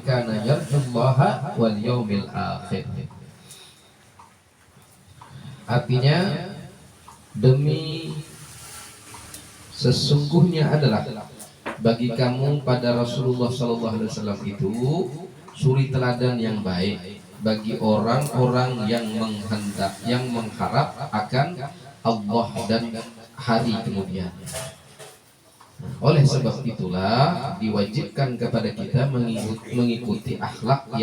kana yarjullaha wal yaumil akhir. Artinya demi sesungguhnya adalah bagi kamu pada Rasulullah SAW itu suri teladan yang baik bagi orang-orang yang mengharap akan Allah dan hari kemudian. Oleh sebab itulah diwajibkan kepada kita mengikuti akhlak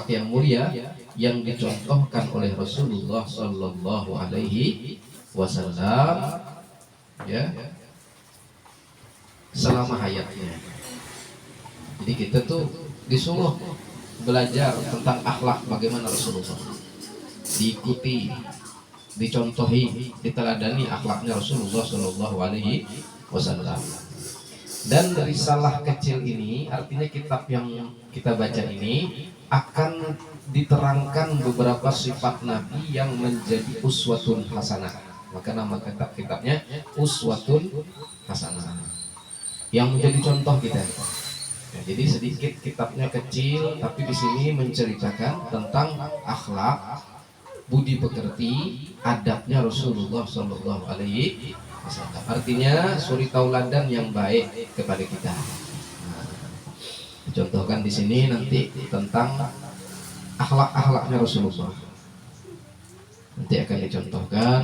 yang mulia yang dicontohkan oleh Rasulullah Sallallahu Alaihi Wasallam, ya, selama hayatnya. Jadi kita tuh disuruh belajar tentang akhlak bagaimana Rasulullah, diikuti, dicontohi, diteladani akhlaknya Rasulullah Sallallahu Alaihi Wasallam. Dan dari salah kecil ini, artinya kitab yang kita baca ini akan diterangkan beberapa sifat Nabi yang menjadi uswatun hasanah. Maka nama kitabnya Uswatun Hasanah, yang menjadi contoh kita. Ya, jadi sedikit kitabnya kecil, tapi di sini menceritakan tentang akhlak, budi pekerti, adabnya Rasulullah Shallallahu Alaihi Wasallam. Artinya suri tauladan yang baik kepada kita. Dicontohkan di sini nanti tentang akhlak-akhlaknya Rasulullah. Nanti akan dicontohkan,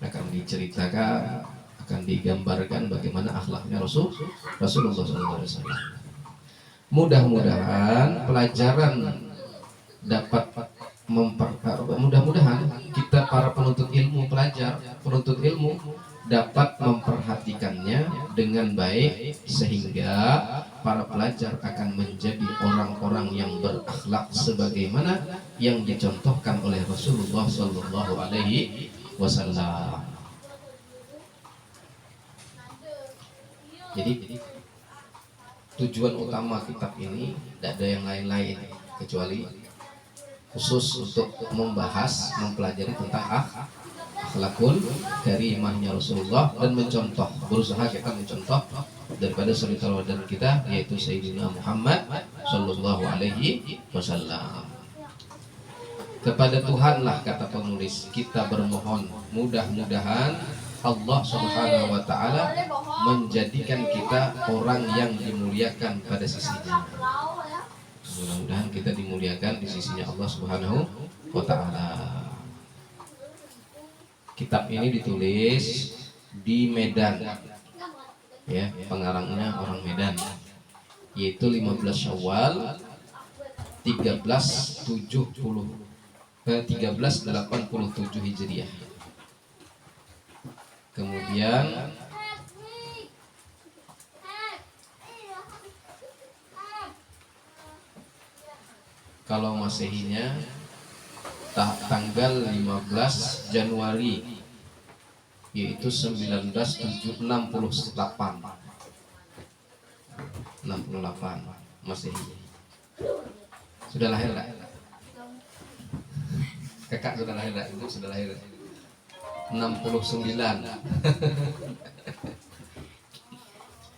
akan diceritakan, akan digambarkan bagaimana akhlaknya Rasulullah SAW. Mudah-mudahan pelajaran dapat mudah-mudahan kita para penuntut ilmu dapat memperhatikannya dengan baik sehingga para pelajar akan menjadi orang-orang yang berakhlak sebagaimana yang dicontohkan oleh Rasulullah Sallallahu Alaihi Wasallam. Jadi tujuan utama kitab ini tidak ada yang lain-lain kecuali khusus untuk mempelajari tentang akhlakul karimahnya Rasulullah dan berusaha kita mencontoh daripada suri tauladan kita, yaitu Sayyidina Muhammad Sallallahu Alaihi Wasallam. Kepada Tuhanlah, kata penulis, kita bermohon, mudah-mudahan Allah Subhanahu wa Ta'ala menjadikan kita orang yang dimuliakan pada sisinya. Mudah-mudahan kita dimuliakan di sisinya Allah Subhanahu wa Ta'ala. Kitab ini ditulis di Medan, ya, pengarangnya orang Medan, yaitu 15 Syawal 1387 Hijriah. Kemudian kalau Masehinya tanggal 15 Januari, yaitu 1968 Masehi. Sudah lahir enggak? Kakak sudah lahir enggak? Ibu sudah lahir? 69.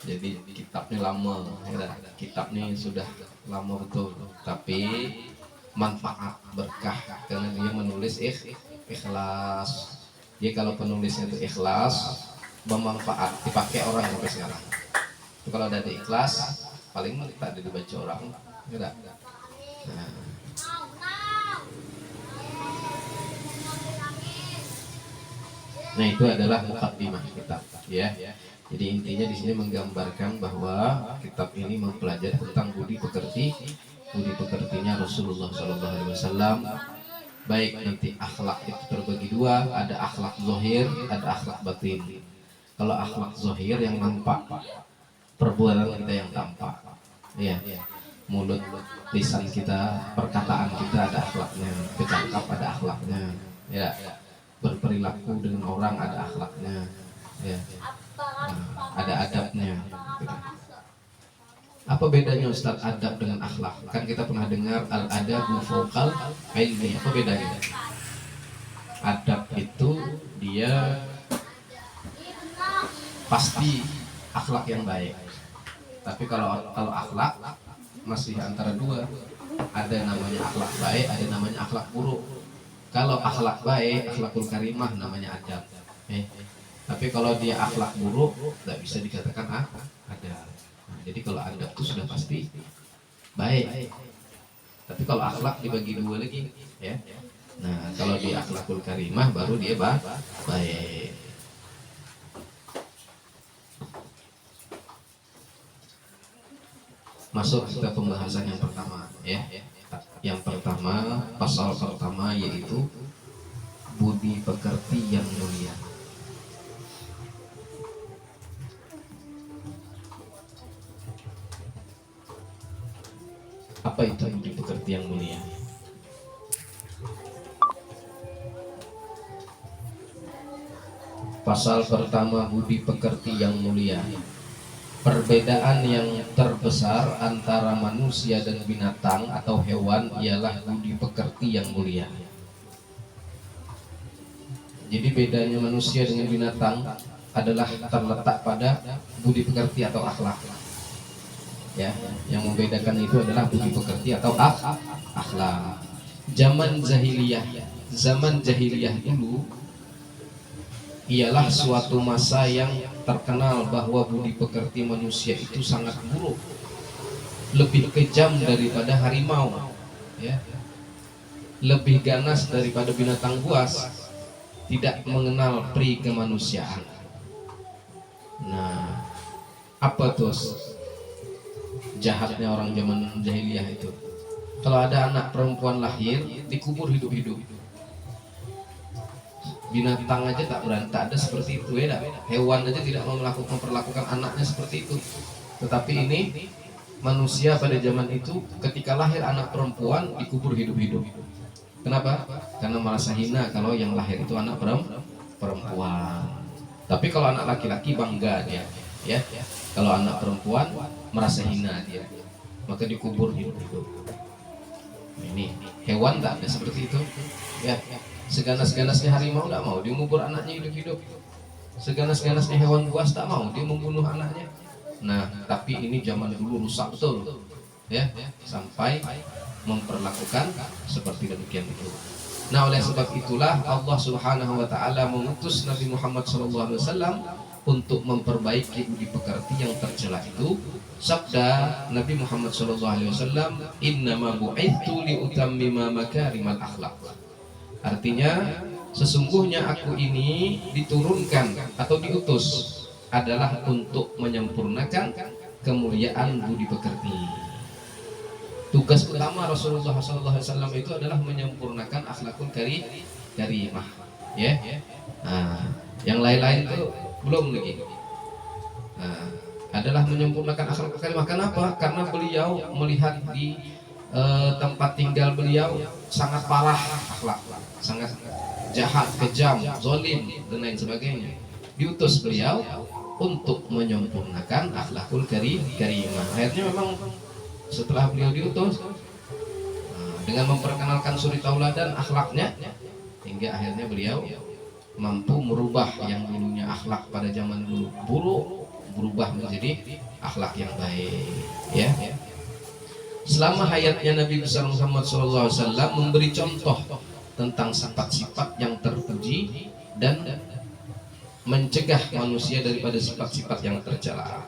Jadi kitabnya lama, ya. Kitabnya sudah lama betul, tapi manfaat berkah karena dia menulis ikhlas. Jadi kalau penulisnya itu ikhlas, bermanfaat, dipakai orang sampai sekarang. Itu kalau ada ikhlas, paling tak ada dibaca orang, ya. Nah, itu adalah muqaddimah kitab, ya. Jadi intinya di sini menggambarkan bahwa kitab ini mempelajari tentang budi pekertinya Rasulullah SAW. Baik, nanti akhlak itu terbagi dua, ada akhlak zahir, ada akhlak batin. Kalau akhlak zahir yang nampak, perbuatan kita yang tampak, ya, mulut, lisan kita, perkataan kita ada akhlaknya, bercakap ada akhlaknya, ya, berperilaku dengan orang ada akhlaknya, ya, ada adabnya. Apa bedanya Ustaz adab dengan akhlak? Kan kita pernah dengar al-adabu fawqal ilmi. Apa bedanya? Adab itu dia pasti akhlak yang baik. Tapi kalau akhlak masih antara dua. Ada namanya akhlak baik, ada namanya akhlak buruk. Kalau akhlak baik, akhlakul karimah namanya adab. Tapi kalau dia akhlak buruk, tidak bisa dikatakan ada. Nah, jadi kalau adab itu sudah pasti baik. Tapi kalau akhlak dibagi dua lagi, ya. Nah, kalau dia akhlakul karimah baru dia baik. Masuk kita pembahasan yang pertama, ya. Yang pertama, pasal pertama yaitu budi pekerti yang mulia. Apa itu budi pekerti yang mulia? Pasal pertama, budi pekerti yang mulia. Perbedaan yang terbesar antara manusia dan binatang atau hewan ialah budi pekerti yang mulia. Jadi bedanya manusia dengan binatang adalah terletak pada budi pekerti atau akhlak. Ya, yang membedakan itu adalah budi pekerti atau akhlak. Zaman jahiliyah dulu ialah suatu masa yang terkenal bahwa budi pekerti manusia itu sangat buruk, lebih kejam daripada harimau, ya, lebih ganas daripada binatang buas, tidak mengenal pri kemanusiaan. Nah, apa tuh jahatnya orang zaman jahiliyah itu? Kalau ada anak perempuan lahir, dikubur hidup-hidup. Binatang aja tak berani, tak ada seperti itu, ya. Hewan aja tidak mau memperlakukan anaknya seperti itu. Tetapi ini manusia pada zaman itu ketika lahir anak perempuan dikubur hidup-hidup. Kenapa? Karena merasa hina kalau yang lahir itu anak perempuan. Tapi kalau anak laki-laki bangga dia, ya. Kalau anak perempuan merasa hina dia, maka dikubur hidup-hidup. Ini hewan tak ada seperti itu, ya. Seganas-ganasnya harimau tidak mau dia mengubur anaknya hidup-hidup. Seganas-ganasnya hewan buas tak mau dia membunuh anaknya. Nah, tapi ini zaman dulu rusak betul, ya, sampai memperlakukan seperti demikian itu. Nah, oleh sebab itulah Allah Subhanahu wa taala mengutus Nabi Muhammad SAW untuk memperbaiki budi pekerti yang tercela itu. Sabda Nabi Muhammad SAW, "Innama bu'itsu liutammima makarimal akhlaq." Artinya, sesungguhnya aku ini diturunkan atau diutus adalah untuk menyempurnakan kemuliaan budi pekerti. Tugas utama Rasulullah SAW itu adalah menyempurnakan akhlakul karimah, ya. Nah, yang lain-lain itu belum lagi. Nah, adalah menyempurnakan akhlakul karimah. Kenapa? Karena beliau melihat di tempat tinggal beliau sangat parah akhlak, sangat jahat, kejam, zalim dan lain sebagainya. Diutus beliau untuk menyempurnakan akhlakul karimah. Akhirnya memang setelah beliau diutus, dengan memperkenalkan suri tauladan akhlaknya, hingga akhirnya beliau mampu merubah yang dulunya akhlak pada zaman dulu buruk berubah menjadi akhlak yang baik, ya. Selama hayatnya Nabi besar Muhammad SAW memberi contoh tentang sifat-sifat yang terpuji dan mencegah manusia daripada sifat-sifat yang tercela.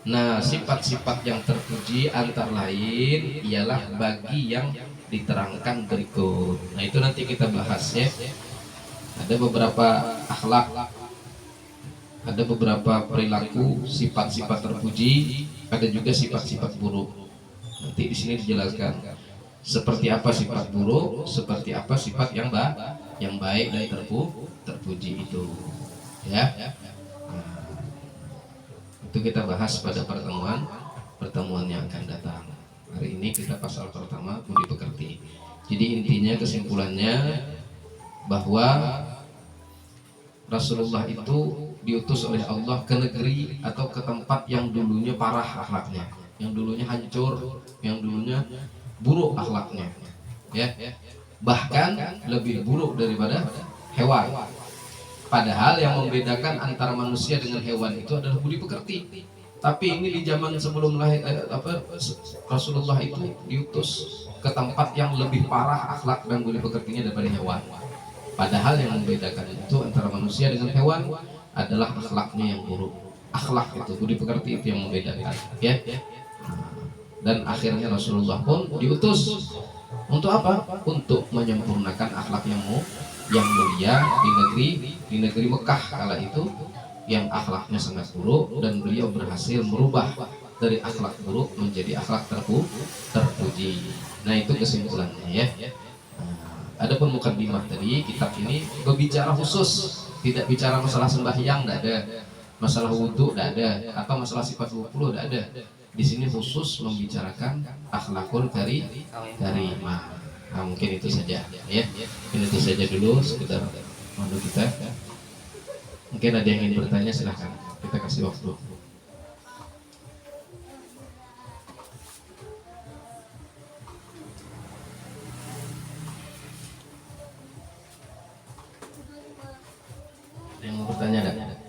Nah, sifat-sifat yang terpuji antara lain ialah bagi yang diterangkan berikut. Nah, itu nanti kita bahas, ya. Ada beberapa akhlak, ada beberapa perilaku, sifat-sifat terpuji, ada juga sifat-sifat buruk. Nanti di sini dijelaskan seperti apa sifat buruk, seperti apa sifat yang baik dan terpuji itu, ya. Nah, itu kita bahas pada pertemuan yang akan datang. Hari ini kita pasal pertama budi pekerti. Jadi intinya, kesimpulannya bahwa Rasulullah itu diutus oleh Allah ke negeri atau ke tempat yang dulunya parah akhlaknya, yang dulunya hancur, yang dulunya buruk akhlaknya, ya. Bahkan lebih buruk daripada hewan. Padahal yang membedakan antara manusia dengan hewan itu adalah budi pekerti. Tapi ini di zaman sebelum Rasulullah itu diutus ke tempat yang lebih parah akhlak dan budi pekertinya daripada hewan. Padahal yang membedakan itu antara manusia dengan hewan adalah akhlaknya yang buruk. Akhlak itu, budi pekerti itu yang membedakan, ya. Dan akhirnya Rasulullah pun diutus untuk apa? Untuk menyempurnakan akhlak yang mulia di negeri Mekah kala itu, yang akhlaknya sangat buruk, dan beliau berhasil merubah dari akhlak buruk menjadi akhlak terpuji. Nah, itu kesimpulannya, ya. Adapun mukadimah tadi, kitab ini berbicara khusus, tidak bicara masalah sembahyang, tidak ada, masalah wudhu tidak ada, atau masalah sifat 20 tidak ada. Di sini khusus membicarakan akhlakul karimah. Nah, mungkin itu saja, ya. Mungkin itu saja dulu sekedar mandu kita. Mungkin ada yang ingin bertanya, silahkan, kita kasih waktu. Ada yang mau bertanya, ada?